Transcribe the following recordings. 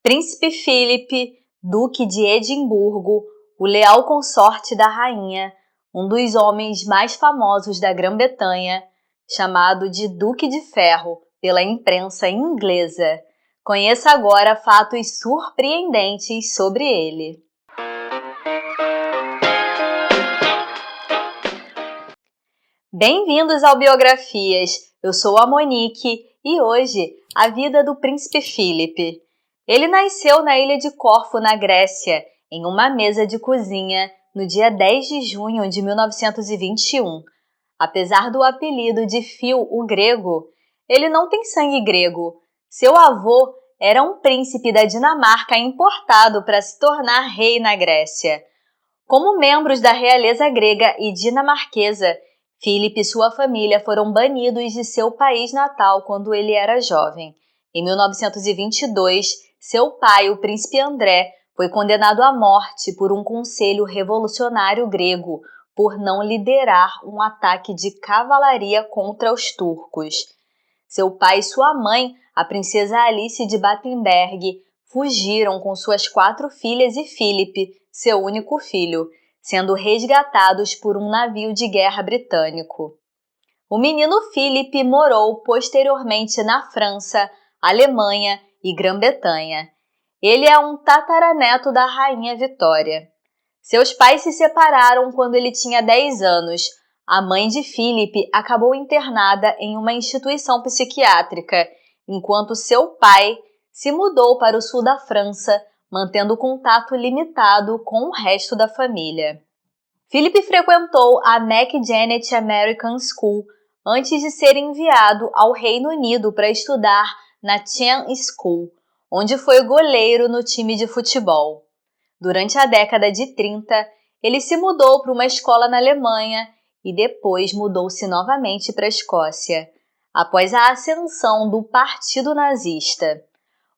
Príncipe Philip, Duque de Edimburgo, o leal consorte da rainha, um dos homens mais famosos da Grã-Bretanha, chamado de Duque de Ferro pela imprensa inglesa. Conheça agora fatos surpreendentes sobre ele. Bem-vindos ao Biografias! Eu sou a Monique e hoje a vida do Príncipe Philip. Ele nasceu na ilha de Corfo, na Grécia, em uma mesa de cozinha, no dia 10 de junho de 1921. Apesar do apelido de Phil o Grego, ele não tem sangue grego. Seu avô era um príncipe da Dinamarca importado para se tornar rei na Grécia. Como membros da realeza grega e dinamarquesa, Philip e sua família foram banidos de seu país natal quando ele era jovem. Em 1922, seu pai, o príncipe André, foi condenado à morte por um conselho revolucionário grego por não liderar um ataque de cavalaria contra os turcos. Seu pai e sua mãe, a princesa Alice de Battenberg, fugiram com suas 4 filhas e Philip, seu único filho, sendo resgatados por um navio de guerra britânico. O menino Philip morou posteriormente na França, Alemanha e Grã-Bretanha. Ele é um tataraneto da Rainha Vitória. Seus pais se separaram quando ele tinha 10 anos. A mãe de Philip acabou internada em uma instituição psiquiátrica, enquanto seu pai se mudou para o sul da França, mantendo contato limitado com o resto da família. Philip frequentou a McJanet American School antes de ser enviado ao Reino Unido para estudar na Chen School, onde foi goleiro no time de futebol. Durante a década de 30, ele se mudou para uma escola na Alemanha e depois mudou-se novamente para a Escócia, após a ascensão do Partido Nazista.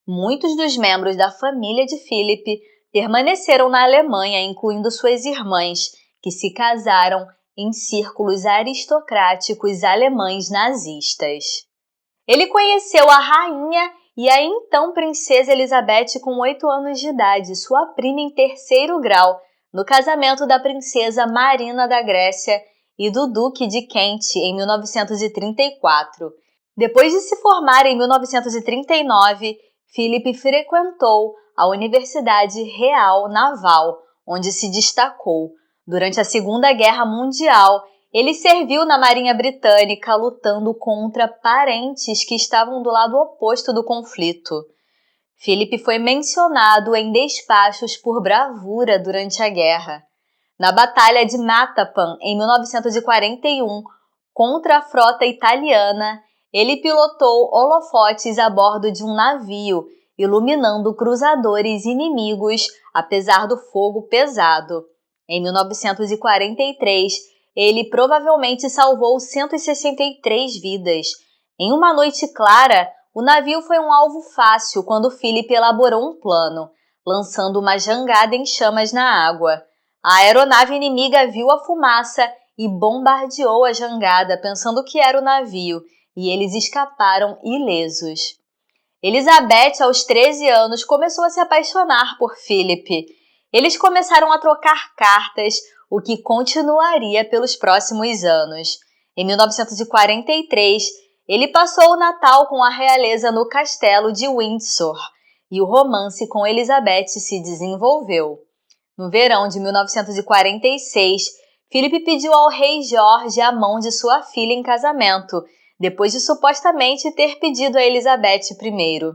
Muitos dos membros da família de Philip permaneceram na Alemanha, incluindo suas irmãs, que se casaram em círculos aristocráticos alemães nazistas. Ele conheceu a rainha e a então princesa Elizabeth com 8 anos de idade, sua prima em 3º grau, no casamento da princesa Marina da Grécia e do Duque de Kent em 1934. Depois de se formar em 1939, Philip frequentou a Universidade Real Naval, onde se destacou. Durante a Segunda Guerra Mundial, ele serviu na Marinha Britânica lutando contra parentes que estavam do lado oposto do conflito. Philip foi mencionado em despachos por bravura durante a guerra. Na Batalha de Matapan, em 1941, contra a frota italiana, ele pilotou holofotes a bordo de um navio, iluminando cruzadores inimigos, apesar do fogo pesado. Em 1943, ele provavelmente salvou 163 vidas. Em uma noite clara, o navio foi um alvo fácil quando Philip elaborou um plano, lançando uma jangada em chamas na água. A aeronave inimiga viu a fumaça e bombardeou a jangada, pensando que era o navio, e eles escaparam ilesos. Elizabeth, aos 13 anos, começou a se apaixonar por Philip. Eles começaram a trocar cartas, o que continuaria pelos próximos anos. Em 1943, ele passou o Natal com a realeza no castelo de Windsor, e o romance com Elizabeth se desenvolveu. No verão de 1946, Philip pediu ao rei Jorge a mão de sua filha em casamento, depois de supostamente ter pedido a Elizabeth primeiro.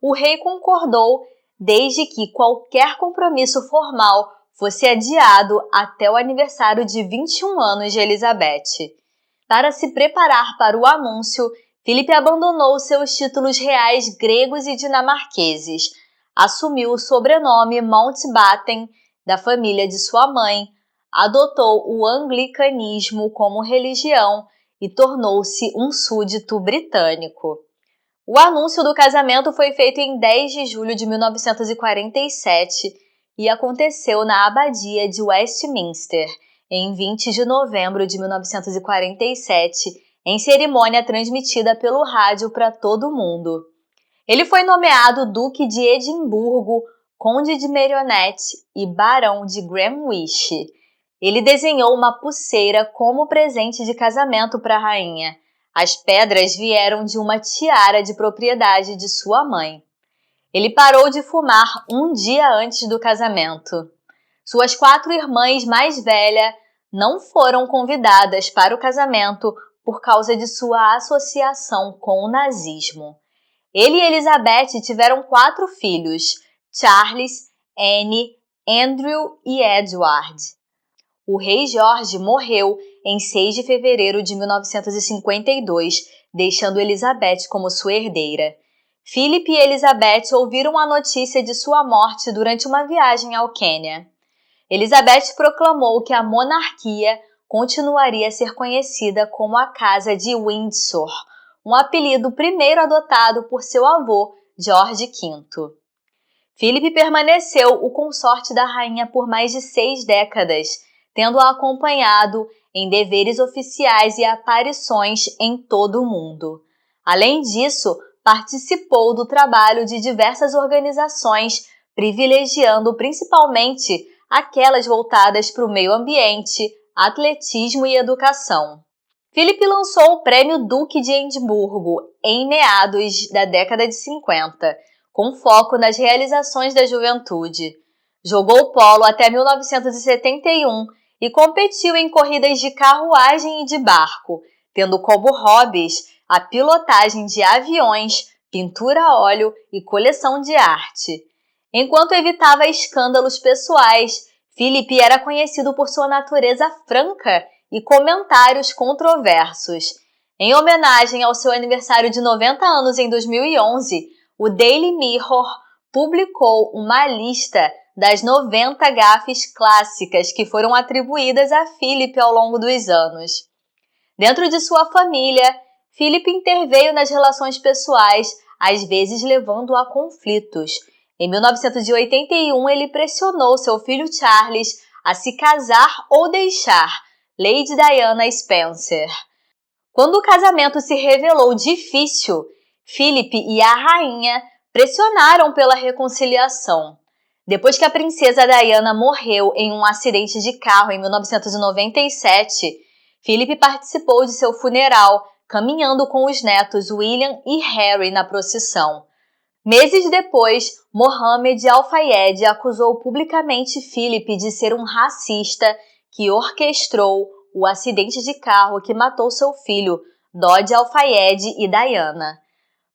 O rei concordou, desde que qualquer compromisso formal fosse adiado até o aniversário de 21 anos de Elizabeth. Para se preparar para o anúncio, Philip abandonou seus títulos reais gregos e dinamarqueses, assumiu o sobrenome Mountbatten da família de sua mãe, adotou o anglicanismo como religião e tornou-se um súdito britânico. O anúncio do casamento foi feito em 10 de julho de 1947 e aconteceu na Abadia de Westminster, em 20 de novembro de 1947, em cerimônia transmitida pelo rádio para todo o mundo. Ele foi nomeado Duque de Edimburgo, Conde de Merioneth e Barão de Greenwich. Ele desenhou uma pulseira como presente de casamento para a rainha. As pedras vieram de uma tiara de propriedade de sua mãe. Ele parou de fumar um dia antes do casamento. Suas 4 irmãs mais velhas não foram convidadas para o casamento por causa de sua associação com o nazismo. Ele e Elizabeth tiveram 4 filhos: Charles, Anne, Andrew e Edward. O rei Jorge morreu em 6 de fevereiro de 1952, deixando Elizabeth como sua herdeira. Philip e Elizabeth ouviram a notícia de sua morte durante uma viagem ao Quênia. Elizabeth proclamou que a monarquia continuaria a ser conhecida como a Casa de Windsor, um apelido primeiro adotado por seu avô, George V. Philip permaneceu o consorte da rainha por mais de 6 décadas, tendo-a acompanhado em deveres oficiais e aparições em todo o mundo. Além disso, participou do trabalho de diversas organizações, privilegiando principalmente aquelas voltadas para o meio ambiente, atletismo e educação. Philip lançou o Prêmio Duque de Edimburgo em meados da década de 50, com foco nas realizações da juventude. Jogou polo até 1971 e competiu em corridas de carruagem e de barco, tendo como hobbies a pilotagem de aviões, pintura a óleo e coleção de arte. Enquanto evitava escândalos pessoais, Philip era conhecido por sua natureza franca e comentários controversos. Em homenagem ao seu aniversário de 90 anos em 2011, o Daily Mirror publicou uma lista das 90 gafes clássicas que foram atribuídas a Philip ao longo dos anos. Dentro de sua família, Philip interveio nas relações pessoais, às vezes levando a conflitos. Em 1981, ele pressionou seu filho Charles a se casar ou deixar Lady Diana Spencer. Quando o casamento se revelou difícil, Philip e a rainha pressionaram pela reconciliação. Depois que a princesa Diana morreu em um acidente de carro em 1997, Philip participou de seu funeral, caminhando com os netos William e Harry na procissão. Meses depois, Mohammed Al-Fayed acusou publicamente Philip de ser um racista que orquestrou o acidente de carro que matou seu filho, Dodi Al-Fayed e Diana.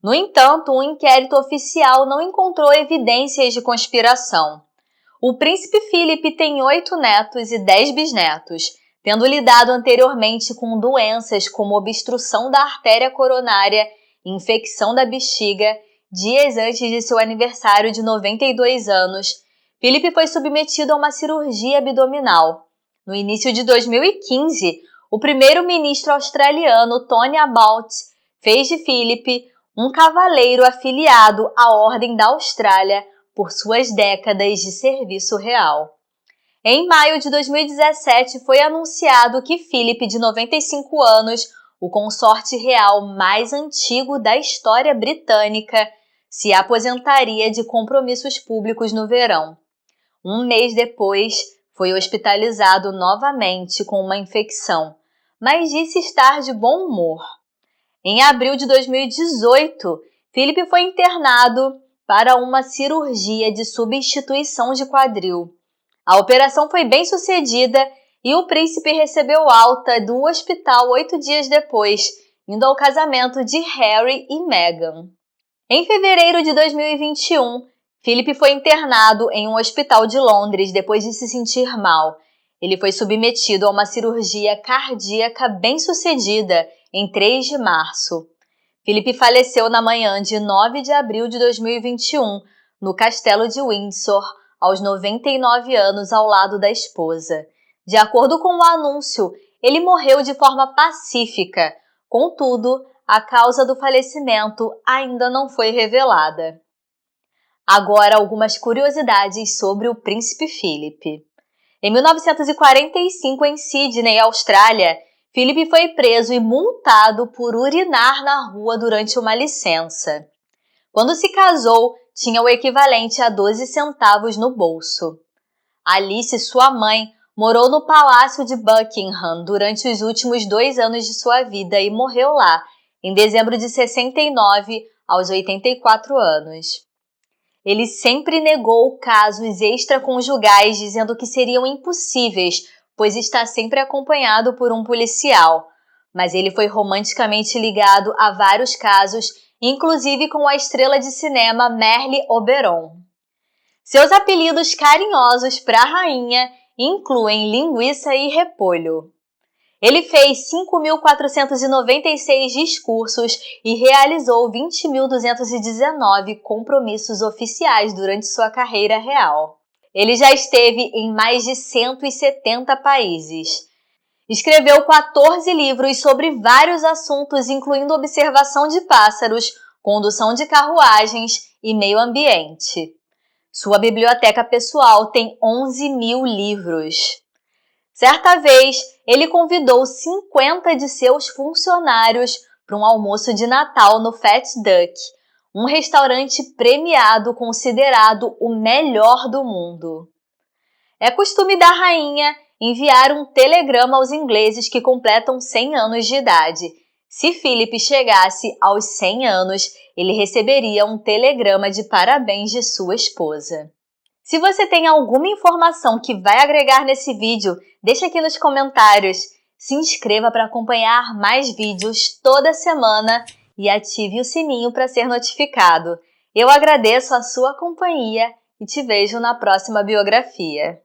No entanto, um inquérito oficial não encontrou evidências de conspiração. O príncipe Philip tem 8 netos e 10 bisnetos, tendo lidado anteriormente com doenças como obstrução da artéria coronária e infecção da bexiga. Dias antes de seu aniversário de 92 anos, Philip foi submetido a uma cirurgia abdominal. No início de 2015, o primeiro-ministro australiano Tony Abbott fez de Philip um cavaleiro afiliado à Ordem da Austrália por suas décadas de serviço real. Em maio de 2017, foi anunciado que Philip, de 95 anos, o consorte real mais antigo da história britânica, se aposentaria de compromissos públicos no verão. Um mês depois, foi hospitalizado novamente com uma infecção, mas disse estar de bom humor. Em abril de 2018, Philip foi internado para uma cirurgia de substituição de quadril. A operação foi bem sucedida e o príncipe recebeu alta do hospital 8 dias depois, indo ao casamento de Harry e Meghan. Em fevereiro de 2021, Philip foi internado em um hospital de Londres depois de se sentir mal. Ele foi submetido a uma cirurgia cardíaca bem-sucedida em 3 de março. Philip faleceu na manhã de 9 de abril de 2021, no Castelo de Windsor, aos 99 anos ao lado da esposa. De acordo com o anúncio, ele morreu de forma pacífica. Contudo, a causa do falecimento ainda não foi revelada. Agora, algumas curiosidades sobre o príncipe Philip. Em 1945, em Sydney, Austrália, Philip foi preso e multado por urinar na rua durante uma licença. Quando se casou, tinha o equivalente a 12 centavos no bolso. Alice, sua mãe, morou no Palácio de Buckingham durante os últimos 2 anos de sua vida e morreu lá, em dezembro de 69, aos 84 anos. Ele sempre negou casos extraconjugais, dizendo que seriam impossíveis, pois está sempre acompanhado por um policial. Mas ele foi romanticamente ligado a vários casos, inclusive com a estrela de cinema Merle Oberon. Seus apelidos carinhosos para a rainha incluem linguiça e repolho. Ele fez 5.496 discursos e realizou 20.219 compromissos oficiais durante sua carreira real. Ele já esteve em mais de 170 países. Escreveu 14 livros sobre vários assuntos, incluindo observação de pássaros, condução de carruagens e meio ambiente. Sua biblioteca pessoal tem 11.000 livros. Certa vez, ele convidou 50 de seus funcionários para um almoço de Natal no Fat Duck, um restaurante premiado considerado o melhor do mundo. É costume da rainha enviar um telegrama aos ingleses que completam 100 anos de idade. Se Philip chegasse aos 100 anos, ele receberia um telegrama de parabéns de sua esposa. Se você tem alguma informação que vai agregar nesse vídeo, deixa aqui nos comentários. Se inscreva para acompanhar mais vídeos toda semana e ative o sininho para ser notificado. Eu agradeço a sua companhia e te vejo na próxima biografia.